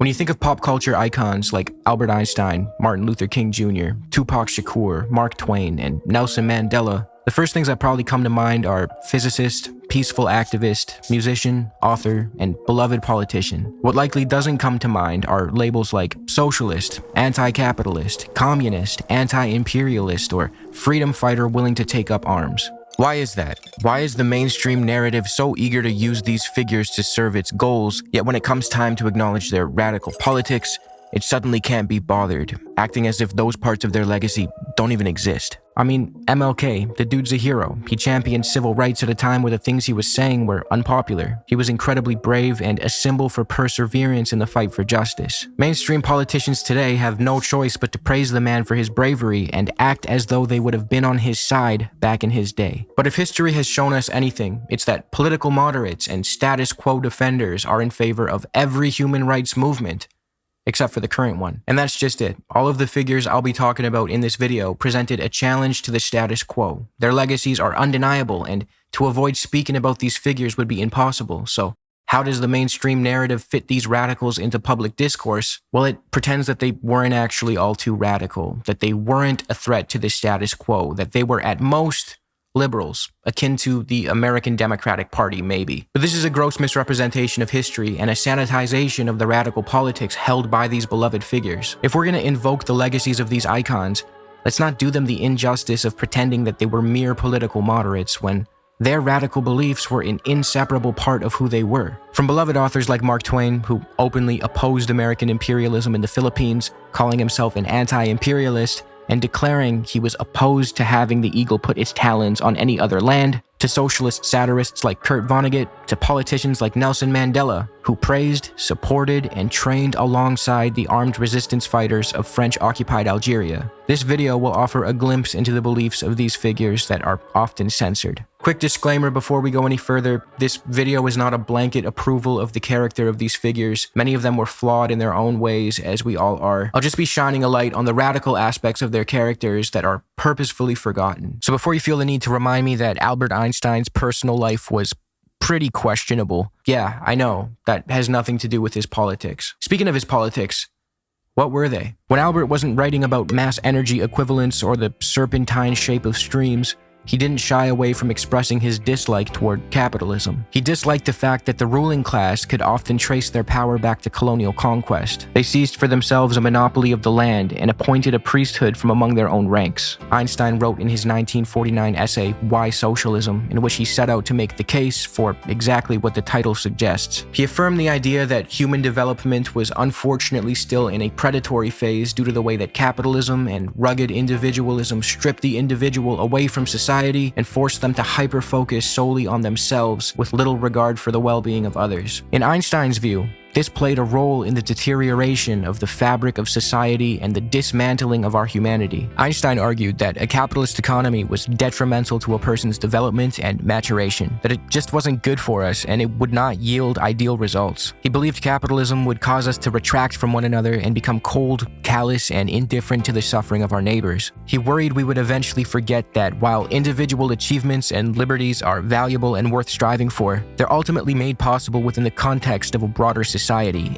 When you think of pop culture icons like Albert Einstein, Martin Luther King Jr., Tupac Shakur, Mark Twain, and Nelson Mandela, the first things that probably come to mind are physicist, peaceful activist, musician, author, and beloved politician. What likely doesn't come to mind are labels like socialist, anti-capitalist, communist, anti-imperialist, or freedom fighter willing to take up arms. Why is that? Why is the mainstream narrative so eager to use these figures to serve its goals, yet when it comes time to acknowledge their radical politics, it suddenly can't be bothered, acting as if those parts of their legacy don't even exist? I mean, MLK, the dude's a hero. He championed civil rights at a time where the things he was saying were unpopular. He was incredibly brave and a symbol for perseverance in the fight for justice. Mainstream politicians today have no choice but to praise the man for his bravery and act as though they would have been on his side back in his day. But if history has shown us anything, it's that political moderates and status quo defenders are in favor of every human rights movement, except for the current one. And that's just it. All of the figures I'll be talking about in this video presented a challenge to the status quo. Their legacies are undeniable, and to avoid speaking about these figures would be impossible. So how does the mainstream narrative fit these radicals into public discourse? Well, it pretends that they weren't actually all too radical, that they weren't a threat to the status quo, that they were at most liberals, akin to the American Democratic Party, maybe. But this is a gross misrepresentation of history and a sanitization of the radical politics held by these beloved figures. If we're going to invoke the legacies of these icons, let's not do them the injustice of pretending that they were mere political moderates when their radical beliefs were an inseparable part of who they were. From beloved authors like Mark Twain, who openly opposed American imperialism in the Philippines, calling himself an anti-imperialist, and declaring he was opposed to having the eagle put its talons on any other land, to socialist satirists like Kurt Vonnegut, to politicians like Nelson Mandela, who praised, supported, and trained alongside the armed resistance fighters of French-occupied Algeria. This video will offer a glimpse into the beliefs of these figures that are often censored. Quick disclaimer before we go any further, this video is not a blanket approval of the character of these figures. Many of them were flawed in their own ways, as we all are. I'll just be shining a light on the radical aspects of their characters that are purposefully forgotten. So before you feel the need to remind me that Albert Einstein's personal life was pretty questionable, yeah, I know, that has nothing to do with his politics. Speaking of his politics, what were they? When Albert wasn't writing about mass energy equivalents or the serpentine shape of streams, he didn't shy away from expressing his dislike toward capitalism. He disliked the fact that the ruling class could often trace their power back to colonial conquest. They seized for themselves a monopoly of the land and appointed a priesthood from among their own ranks. Einstein wrote in his 1949 essay, Why Socialism?, in which he set out to make the case for exactly what the title suggests. He affirmed the idea that human development was unfortunately still in a predatory phase due to the way that capitalism and rugged individualism stripped the individual away from society and force them to hyper-focus solely on themselves with little regard for the well-being of others. In Einstein's view, this played a role in the deterioration of the fabric of society and the dismantling of our humanity. Einstein argued that a capitalist economy was detrimental to a person's development and maturation, that it just wasn't good for us and it would not yield ideal results. He believed capitalism would cause us to retract from one another and become cold, callous, and indifferent to the suffering of our neighbors. He worried we would eventually forget that while individual achievements and liberties are valuable and worth striving for, they're ultimately made possible within the context of a broader society,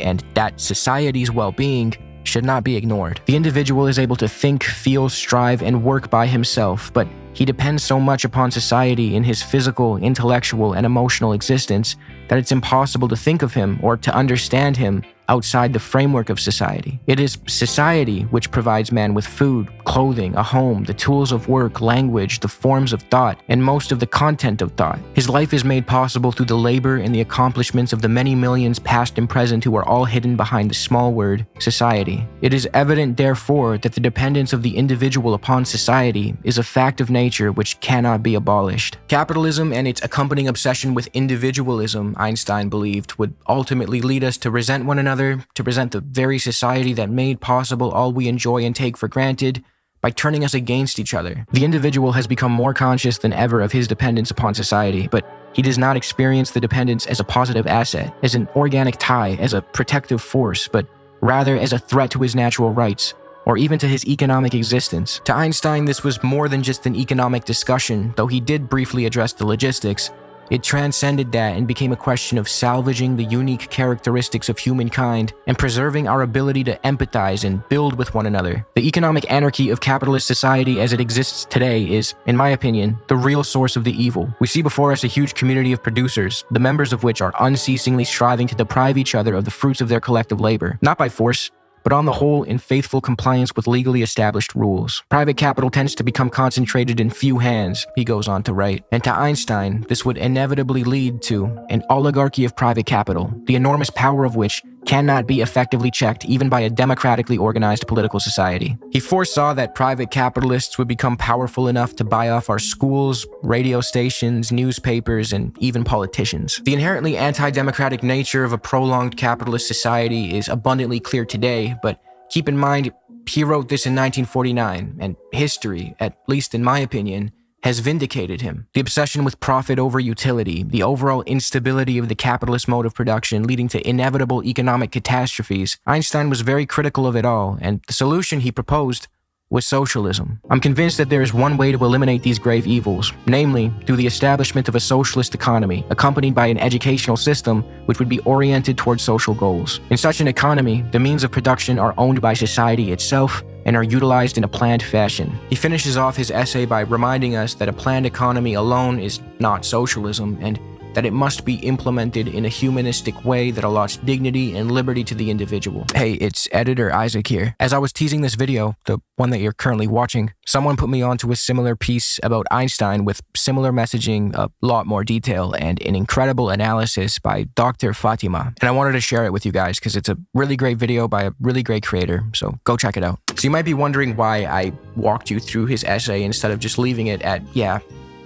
and that society's well-being should not be ignored. The individual is able to think, feel, strive, and work by himself, but he depends so much upon society in his physical, intellectual, and emotional existence that it's impossible to think of him or to understand him outside the framework of society. It is society which provides man with food, clothing, a home, the tools of work, language, the forms of thought, and most of the content of thought. His life is made possible through the labor and the accomplishments of the many millions past and present who are all hidden behind the small word, society. It is evident, therefore, that the dependence of the individual upon society is a fact of nature which cannot be abolished. Capitalism and its accompanying obsession with individualism, Einstein believed, would ultimately lead us to resent one another, to resent the very society that made possible all we enjoy and take for granted, by turning us against each other. The individual has become more conscious than ever of his dependence upon society, but he does not experience the dependence as a positive asset, as an organic tie, as a protective force, but rather as a threat to his natural rights, or even to his economic existence. To Einstein, this was more than just an economic discussion, though he did briefly address the logistics. It transcended that and became a question of salvaging the unique characteristics of humankind and preserving our ability to empathize and build with one another. The economic anarchy of capitalist society as it exists today is, in my opinion, the real source of the evil. We see before us a huge community of producers, the members of which are unceasingly striving to deprive each other of the fruits of their collective labor, not by force, but on the whole in faithful compliance with legally established rules. Private capital tends to become concentrated in few hands, he goes on to write. And to Einstein, this would inevitably lead to an oligarchy of private capital, the enormous power of which cannot be effectively checked even by a democratically organized political society. He foresaw that private capitalists would become powerful enough to buy off our schools, radio stations, newspapers, and even politicians. The inherently anti-democratic nature of a prolonged capitalist society is abundantly clear today, but keep in mind, he wrote this in 1949, and history, at least in my opinion, has vindicated him. The obsession with profit over utility, the overall instability of the capitalist mode of production leading to inevitable economic catastrophes, Einstein was very critical of it all, and the solution he proposed was socialism. I'm convinced that there is one way to eliminate these grave evils, namely through the establishment of a socialist economy, accompanied by an educational system which would be oriented towards social goals. In such an economy, the means of production are owned by society itself and are utilized in a planned fashion. He finishes off his essay by reminding us that a planned economy alone is not socialism, and that it must be implemented in a humanistic way that allots dignity and liberty to the individual. Hey, it's editor Isaac here. As I was teasing this video, the one that you're currently watching, someone put me onto a similar piece about Einstein with similar messaging, a lot more detail, and an incredible analysis by Dr. Fatima. And I wanted to share it with you guys because it's a really great video by a really great creator, so go check it out. So you might be wondering why I walked you through his essay instead of just leaving it at, yeah,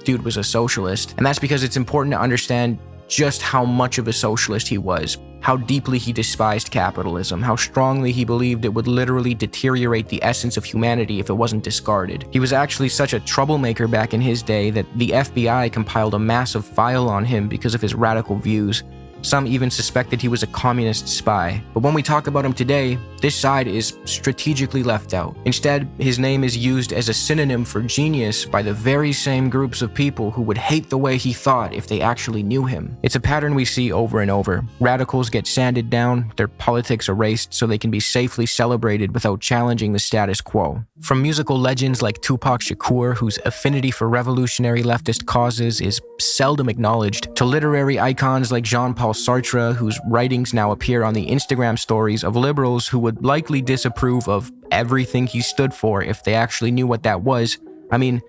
dude was a socialist. And that's because it's important to understand just how much of a socialist he was, how deeply he despised capitalism, how strongly he believed it would literally deteriorate the essence of humanity if it wasn't discarded. He was actually such a troublemaker back in his day that the FBI compiled a massive file on him because of his radical views. Some even suspected he was a communist spy. But when we talk about him today, this side is strategically left out. Instead, his name is used as a synonym for genius by the very same groups of people who would hate the way he thought if they actually knew him. It's a pattern we see over and over. Radicals get sanded down, their politics erased so they can be safely celebrated without challenging the status quo. From musical legends like Tupac Shakur, whose affinity for revolutionary leftist causes is seldom acknowledged, to literary icons like Jean-Paul Sartre, whose writings now appear on the Instagram stories of liberals who would likely disapprove of everything he stood for if they actually knew what that was. I mean,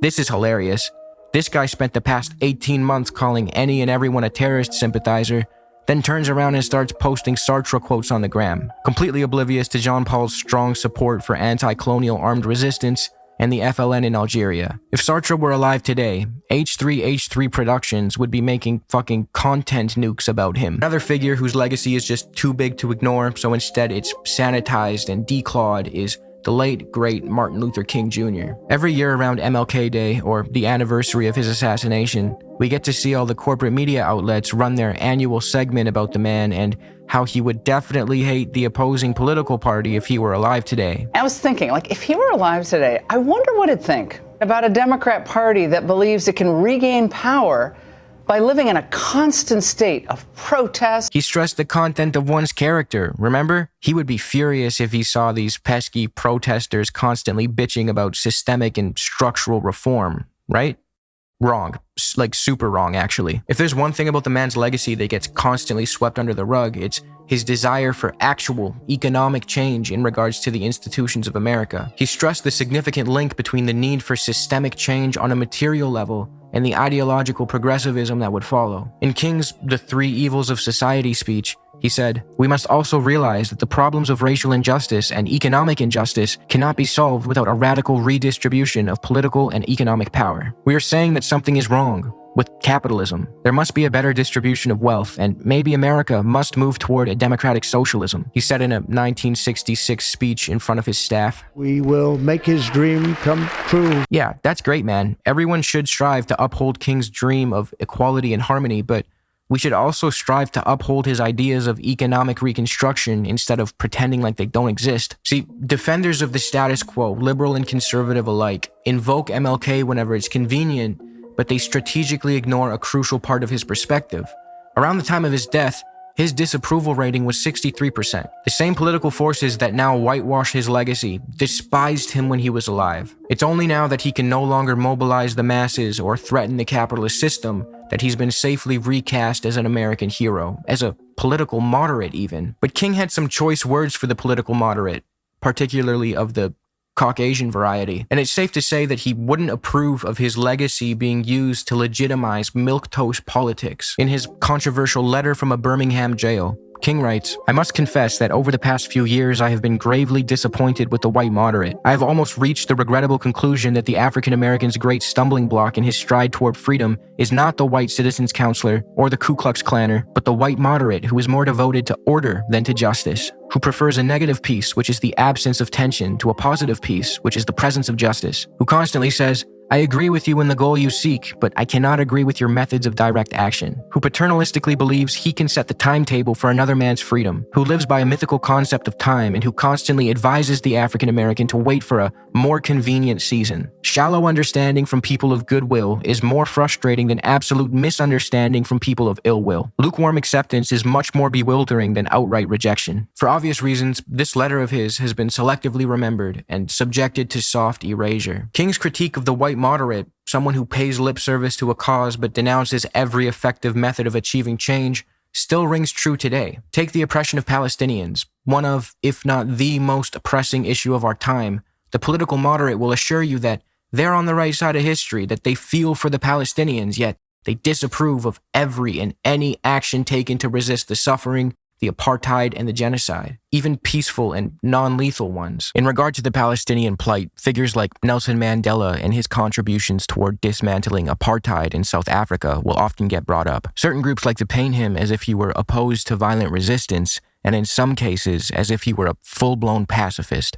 this is hilarious. This guy spent the past 18 months calling any and everyone a terrorist sympathizer, then turns around and starts posting Sartre quotes on the gram, completely oblivious to Jean-Paul's strong support for anti-colonial armed resistance and the FLN in Algeria. If Sartre were alive today, H3H3 Productions would be making fucking content nukes about him. Another figure whose legacy is just too big to ignore, so instead it's sanitized and declawed, is the late, great Martin Luther King Jr. Every year around MLK Day, or the anniversary of his assassination, we get to see all the corporate media outlets run their annual segment about the man and how he would definitely hate the opposing political party if he were alive today. I was thinking, like, if he were alive today, I wonder what he'd think about a Democrat Party that believes it can regain power by living in a constant state of protest. He stressed the content of one's character, remember? He would be furious if he saw these pesky protesters constantly bitching about systemic and structural reform, right? Wrong. Like, super wrong, actually. If there's one thing about the man's legacy that gets constantly swept under the rug, it's his desire for actual economic change in regards to the institutions of America. He stressed the significant link between the need for systemic change on a material level and the ideological progressivism that would follow. In King's The Three Evils of Society speech, he said, "We must also realize that the problems of racial injustice and economic injustice cannot be solved without a radical redistribution of political and economic power. We are saying that something is wrong with capitalism. There must be a better distribution of wealth, and maybe America must move toward a democratic socialism," he said in a 1966 speech in front of his staff. "We will make his dream come true." Yeah, that's great, man. Everyone should strive to uphold King's dream of equality and harmony, but we should also strive to uphold his ideas of economic reconstruction instead of pretending like they don't exist. See, defenders of the status quo, liberal and conservative alike, invoke MLK whenever it's convenient, but they strategically ignore a crucial part of his perspective. Around the time of his death, his disapproval rating was 63%. The same political forces that now whitewash his legacy despised him when he was alive. It's only now that he can no longer mobilize the masses or threaten the capitalist system that he's been safely recast as an American hero, as a political moderate even. But King had some choice words for the political moderate, particularly of the Caucasian variety, and it's safe to say that he wouldn't approve of his legacy being used to legitimize milquetoast politics. In his controversial letter from a Birmingham jail, King writes, "I must confess that over the past few years I have been gravely disappointed with the white moderate. I have almost reached the regrettable conclusion that the African American's great stumbling block in his stride toward freedom is not the white citizens counselor or the Ku Klux Klanner, but the white moderate who is more devoted to order than to justice, who prefers a negative peace, which is the absence of tension, to a positive peace, which is the presence of justice, who constantly says, 'I agree with you in the goal you seek, but I cannot agree with your methods of direct action,' who paternalistically believes he can set the timetable for another man's freedom, who lives by a mythical concept of time, and who constantly advises the African American to wait for a more convenient season. Shallow understanding from people of goodwill is more frustrating than absolute misunderstanding from people of ill will. Lukewarm acceptance is much more bewildering than outright rejection." For obvious reasons, this letter of his has been selectively remembered and subjected to soft erasure. King's critique of the white moderate, someone who pays lip service to a cause but denounces every effective method of achieving change, still rings true today. Take the oppression of Palestinians, one of, if not the most pressing issue of our time. The political moderate will assure you that they're on the right side of history, that they feel for the Palestinians, yet they disapprove of every and any action taken to resist the suffering, the apartheid, and the genocide, even peaceful and non-lethal ones. In regard to the Palestinian plight, figures like Nelson Mandela and his contributions toward dismantling apartheid in South Africa will often get brought up. Certain groups like to paint him as if he were opposed to violent resistance, and in some cases, as if he were a full-blown pacifist.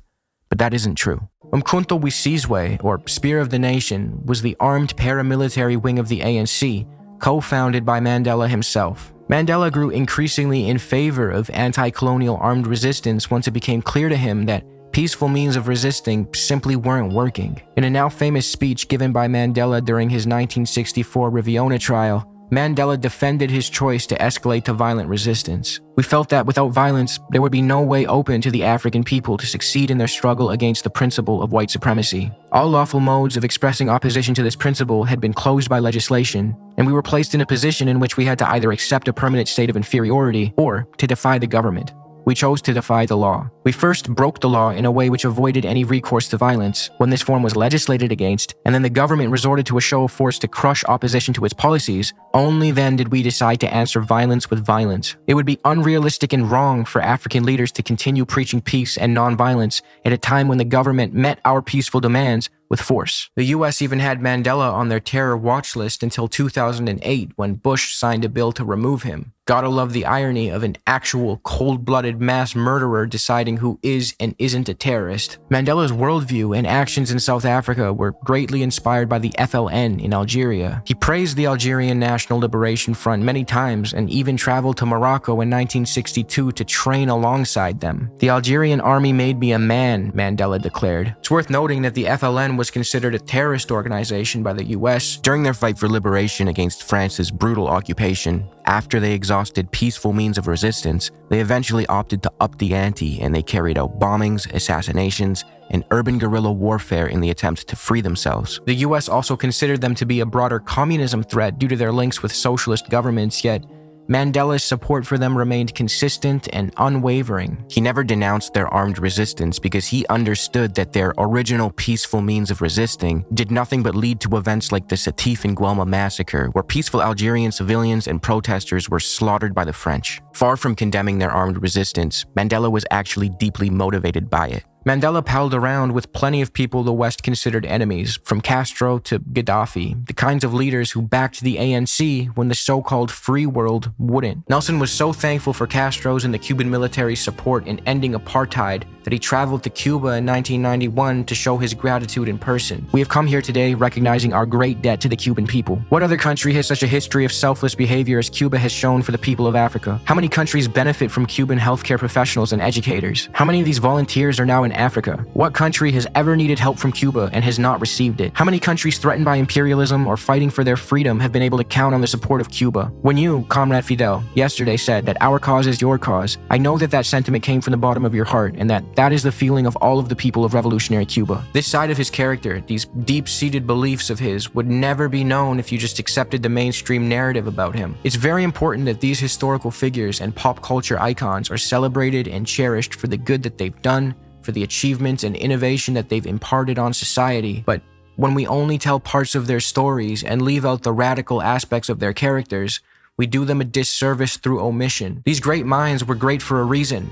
But that isn't true. Umkhonto we Sizwe, or Spear of the Nation, was the armed paramilitary wing of the ANC, co-founded by Mandela himself. Mandela grew increasingly in favor of anti-colonial armed resistance once it became clear to him that peaceful means of resisting simply weren't working. In a now famous speech given by Mandela during his 1964 Riviona trial, Mandela defended his choice to escalate to violent resistance. "We felt that without violence, there would be no way open to the African people to succeed in their struggle against the principle of white supremacy. All lawful modes of expressing opposition to this principle had been closed by legislation, and we were placed in a position in which we had to either accept a permanent state of inferiority or to defy the government. We chose to defy the law. We first broke the law in a way which avoided any recourse to violence when this form was legislated against, and then the government resorted to a show of force to crush opposition to its policies. Only then did we decide to answer violence with violence. It would be unrealistic and wrong for African leaders to continue preaching peace and nonviolence at a time when the government met our peaceful demands with force." The US even had Mandela on their terror watch list until 2008 when Bush signed a bill to remove him. Gotta love the irony of an actual cold-blooded mass murderer deciding who is and isn't a terrorist. Mandela's worldview and actions in South Africa were greatly inspired by the FLN in Algeria. He praised the Algerian National Liberation Front many times and even traveled to Morocco in 1962 to train alongside them. "The Algerian army made me a man," Mandela declared. It's worth noting that the FLN was considered a terrorist organization by the US during their fight for liberation against France's brutal occupation. After they exhausted peaceful means of resistance, they eventually opted to up the ante and they carried out bombings, assassinations, and urban guerrilla warfare in the attempt to free themselves. The US also considered them to be a broader communism threat due to their links with socialist governments, yet Mandela's support for them remained consistent and unwavering. He never denounced their armed resistance because he understood that their original peaceful means of resisting did nothing but lead to events like the Sétif and Guelma massacre, where peaceful Algerian civilians and protesters were slaughtered by the French. Far from condemning their armed resistance, Mandela was actually deeply motivated by it. Mandela palled around with plenty of people the West considered enemies, from Castro to Gaddafi, the kinds of leaders who backed the ANC when the so-called free world wouldn't. Nelson was so thankful for Castro's and the Cuban military's support in ending apartheid that he traveled to Cuba in 1991 to show his gratitude in person. We have come here today recognizing our great debt to the Cuban people. What other country has such a history of selfless behavior as Cuba has shown for the people of Africa? How many countries benefit from Cuban healthcare professionals and educators? How many of these volunteers are now in Africa? What country has ever needed help from Cuba and has not received it? How many countries threatened by imperialism or fighting for their freedom have been able to count on the support of Cuba? When you, Comrade Fidel, yesterday said that our cause is your cause, I know that that sentiment came from the bottom of your heart and that is the feeling of all of the people of revolutionary Cuba. This side of his character, these deep-seated beliefs of his, would never be known if you just accepted the mainstream narrative about him. It's very important that these historical figures and pop culture icons are celebrated and cherished for the good that they've done, for the achievements and innovation that they've imparted on society. But when we only tell parts of their stories and leave out the radical aspects of their characters, we do them a disservice through omission. These great minds were great for a reason.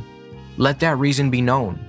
Let that reason be known.